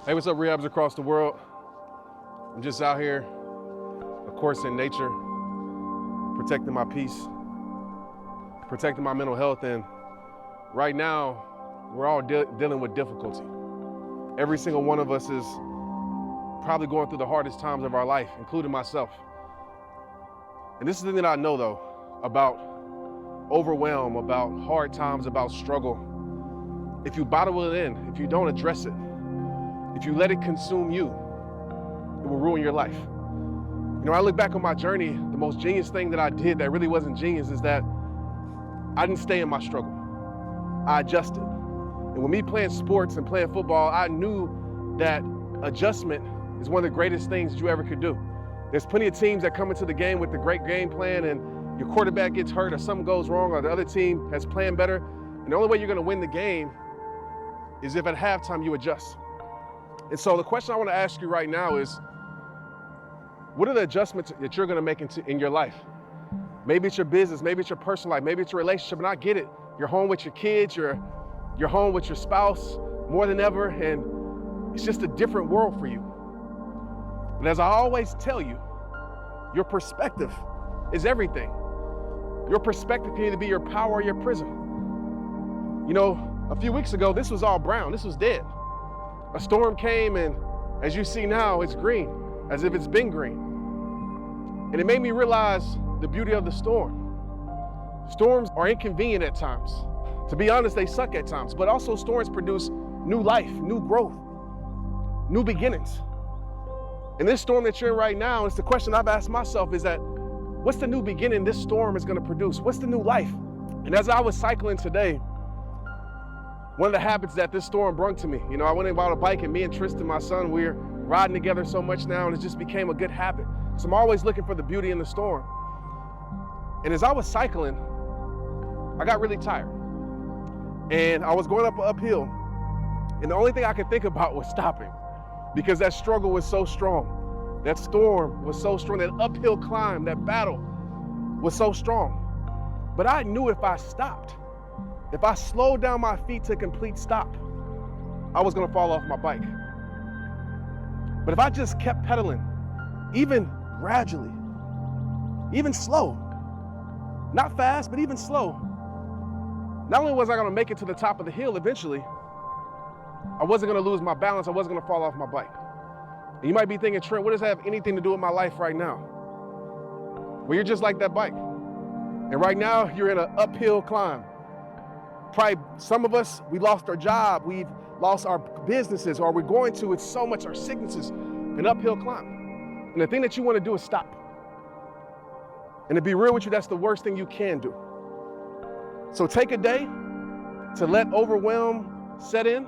Hey, what's up, rehabs across the world? I'm just out here, of course, in nature, protecting my peace, protecting my mental health, and right now, we're all dealing with difficulty. Every single one of us is probably going through the hardest times of our life, including myself. And this is the thing that I know, though, about overwhelm, about hard times, about struggle. If you bottle it in, if you don't address it, if you let it consume you, it will ruin your life. You know, I look back on my journey, the most genius thing that I did that really wasn't genius is that I didn't stay in my struggle. I adjusted. And with me playing sports and playing football, I knew that adjustment is one of the greatest things that you ever could do. There's plenty of teams that come into the game with the great game plan and your quarterback gets hurt or something goes wrong or the other team has planned better. And the only way you're gonna win the game is if at halftime you adjust. And so the question I want to ask you right now is, what are the adjustments that you're going to make in your life? Maybe it's your business, maybe it's your personal life, maybe it's your relationship, and I get it. You're home with your kids, you're home with your spouse more than ever, and it's just a different world for you. But as I always tell you, your perspective is everything. Your perspective can either be your power or your prison. You know, a few weeks ago, this was all brown, this was dead. A storm came, and as you see now, it's green, as if it's been green. And it made me realize the beauty of the storm. Storms are inconvenient at times. To be honest, they suck at times, but also storms produce new life, new growth, new beginnings. And this storm that you're in right now, it's the question I've asked myself is that, what's the new beginning this storm is gonna produce? What's the new life? And as I was cycling today, one of the habits that this storm brought to me, you know, I went and bought a bike, and me and Tristan, my son, we're riding together so much now, and it just became a good habit. So I'm always looking for the beauty in the storm. And as I was cycling, I got really tired. And I was going up an uphill, and the only thing I could think about was stopping, because that struggle was so strong. That storm was so strong, that uphill climb, that battle was so strong. But I knew if I stopped, if I slowed down my feet to a complete stop, I was gonna fall off my bike. But if I just kept pedaling, even gradually, even slow, not fast, but even slow, not only was I gonna make it to the top of the hill eventually, I wasn't gonna lose my balance, I wasn't gonna fall off my bike. And you might be thinking, Trent, what does that have anything to do with my life right now? Well, you're just like that bike. And right now, you're in an uphill climb. Probably some of us, we lost our job, we've lost our businesses, or we're going to, it's so much, our sicknesses, an uphill climb. And the thing that you want to do is stop. And to be real with you, that's the worst thing you can do. So take a day to let overwhelm set in.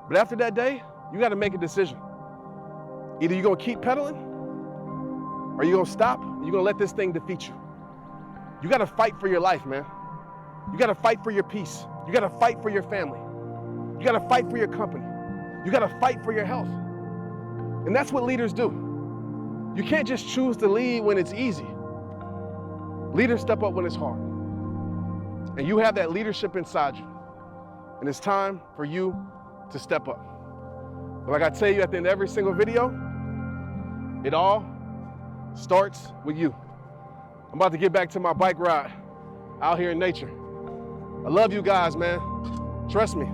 But after that day, you got to make a decision. Either you're going to keep pedaling, or you're going to stop, and you're going to let this thing defeat you. You got to fight for your life, man. You gotta fight for your peace. You gotta fight for your family. You gotta fight for your company. You gotta fight for your health. And that's what leaders do. You can't just choose to lead when it's easy. Leaders step up when it's hard. And you have that leadership inside you. And it's time for you to step up. But like I tell you at the end of every single video, it all starts with you. I'm about to get back to my bike ride out here in nature. I love you guys, man. Trust me.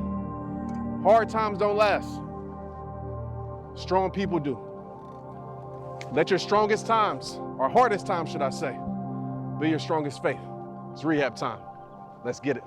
Hard times don't last. Strong people do. Let your strongest times, or hardest times, should I say, be your strongest faith. It's rehab time. Let's get it.